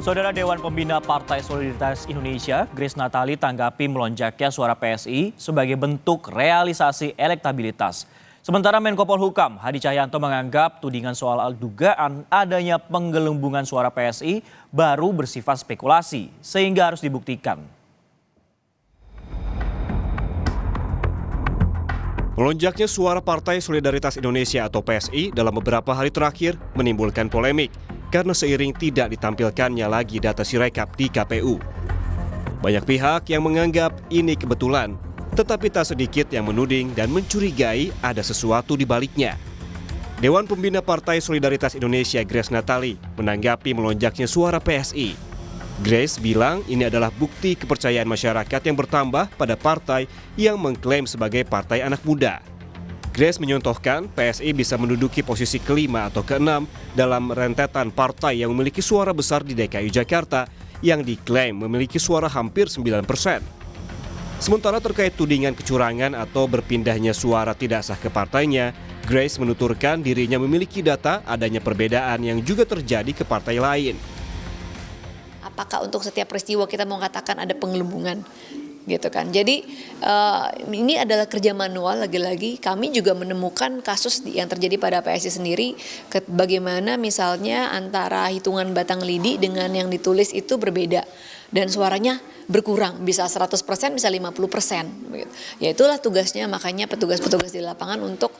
Saudara Dewan Pembina Partai Solidaritas Indonesia, Grace Natali tanggapi melonjaknya suara PSI sebagai bentuk realisasi elektabilitas. Sementara Menko Polhukam Hadi Cahyanto menganggap tudingan soal dugaan adanya penggelembungan suara PSI baru bersifat spekulasi, sehingga harus dibuktikan. Melonjaknya suara Partai Solidaritas Indonesia atau PSI dalam beberapa hari terakhir menimbulkan polemik karena seiring tidak ditampilkannya lagi data Sirekap di KPU. Banyak pihak yang menganggap ini kebetulan, tetapi tak sedikit yang menuding dan mencurigai ada sesuatu di baliknya. Dewan Pembina Partai Solidaritas Indonesia Grace Natali menanggapi melonjaknya suara PSI. Grace bilang ini adalah bukti kepercayaan masyarakat yang bertambah pada partai yang mengklaim sebagai partai anak muda. Grace menyontohkan PSI bisa menduduki posisi kelima atau keenam dalam rentetan partai yang memiliki suara besar di DKI Jakarta yang diklaim memiliki suara hampir 9%. Sementara terkait tudingan kecurangan atau berpindahnya suara tidak sah ke partainya, Grace menuturkan dirinya memiliki data adanya perbedaan yang juga terjadi ke partai lain. Apakah untuk setiap peristiwa kita mau katakan ada penggelembungan? Gitu kan. Jadi ini adalah kerja manual, lagi-lagi kami juga menemukan kasus yang terjadi pada PSI sendiri, bagaimana misalnya antara hitungan batang lidi dengan yang ditulis itu berbeda dan suaranya berkurang, bisa 100% bisa 50%. Ya itulah tugasnya, makanya petugas-petugas di lapangan untuk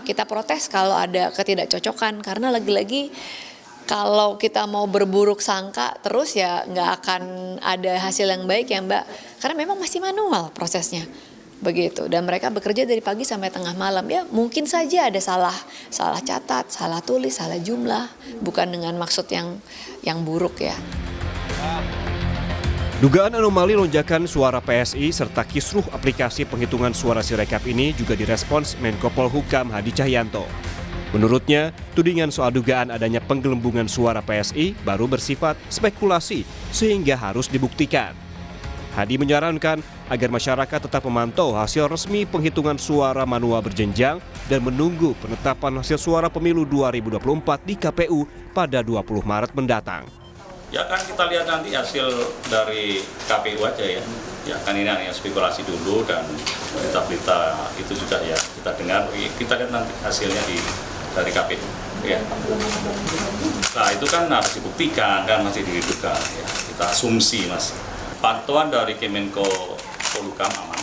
kita protes kalau ada ketidakcocokan, karena lagi-lagi kalau kita mau berburuk sangka terus ya nggak akan ada hasil yang baik ya Mbak. Karena memang masih manual prosesnya. Begitu. Dan mereka bekerja dari pagi sampai tengah malam. Ya mungkin saja ada salah catat, salah tulis, salah jumlah. Bukan dengan maksud yang buruk ya. Dugaan anomali lonjakan suara PSI serta kisruh aplikasi penghitungan suara Sirekap ini juga direspons Menko Polhukam Hadi Cahyanto. Menurutnya, tudingan soal dugaan adanya penggelembungan suara PSI baru bersifat spekulasi sehingga harus dibuktikan. Hadi menyarankan agar masyarakat tetap memantau hasil resmi penghitungan suara manual berjenjang dan menunggu penetapan hasil suara pemilu 2024 di KPU pada 20 Maret mendatang. Ya kan kita lihat nanti hasil dari KPU aja ya. Ya kan ini hanya spekulasi dulu dan berita-berita itu juga ya kita dengar. Kita lihat nanti hasilnya dari KPU. Ya. Nah itu kan harus dibuktikan, kan masih diduga. Ya. Kita asumsi mas. Pantauan dari Kemenko Polhukam aman.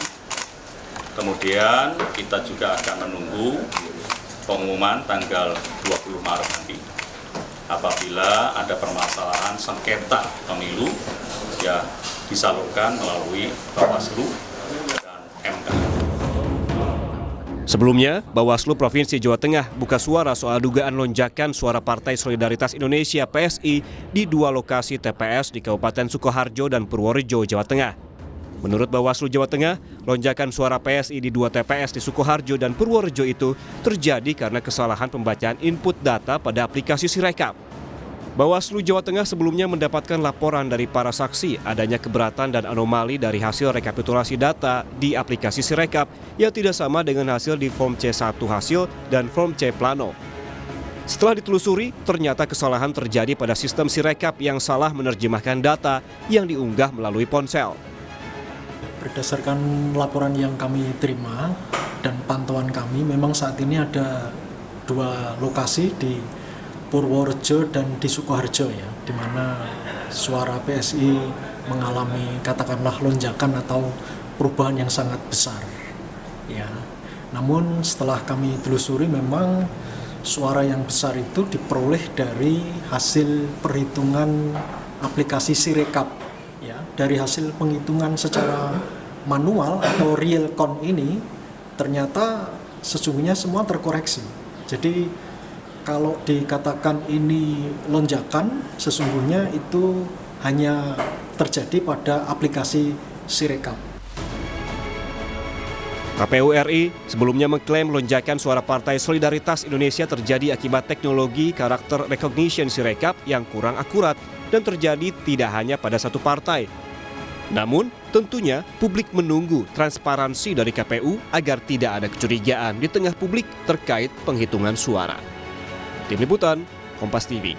Kemudian kita juga akan menunggu pengumuman tanggal 20 Maret nanti. Apabila ada permasalahan sengketa pemilu, ya disalurkan melalui Bawaslu dan MK. Sebelumnya, Bawaslu Provinsi Jawa Tengah buka suara soal dugaan lonjakan suara Partai Solidaritas Indonesia PSI di dua lokasi TPS di Kabupaten Sukoharjo dan Purworejo, Jawa Tengah. Menurut Bawaslu Jawa Tengah, lonjakan suara PSI di dua TPS di Sukoharjo dan Purworejo itu terjadi karena kesalahan pembacaan input data pada aplikasi Sirekap. Bawaslu Jawa Tengah sebelumnya mendapatkan laporan dari para saksi adanya keberatan dan anomali dari hasil rekapitulasi data di aplikasi Sirekap yang tidak sama dengan hasil di form C1 hasil dan form C plano. Setelah ditelusuri, ternyata kesalahan terjadi pada sistem Sirekap yang salah menerjemahkan data yang diunggah melalui ponsel. Berdasarkan laporan yang kami terima dan pantauan kami, memang saat ini ada dua lokasi di Purworejo dan di Sukoharjo ya, di mana suara PSI mengalami katakanlah lonjakan atau perubahan yang sangat besar. Ya. Namun setelah kami telusuri memang suara yang besar itu diperoleh dari hasil perhitungan aplikasi Sirekap. Ya, dari hasil penghitungan secara manual atau real count ini ternyata sesungguhnya semua terkoreksi. Jadi kalau dikatakan ini lonjakan, sesungguhnya itu hanya terjadi pada aplikasi Sirekap. KPU RI sebelumnya mengklaim lonjakan suara Partai Solidaritas Indonesia terjadi akibat teknologi karakter recognition Sirekap yang kurang akurat dan terjadi tidak hanya pada satu partai. Namun, tentunya publik menunggu transparansi dari KPU agar tidak ada kecurigaan di tengah publik terkait penghitungan suara. Tim Liputan, Kompas TV.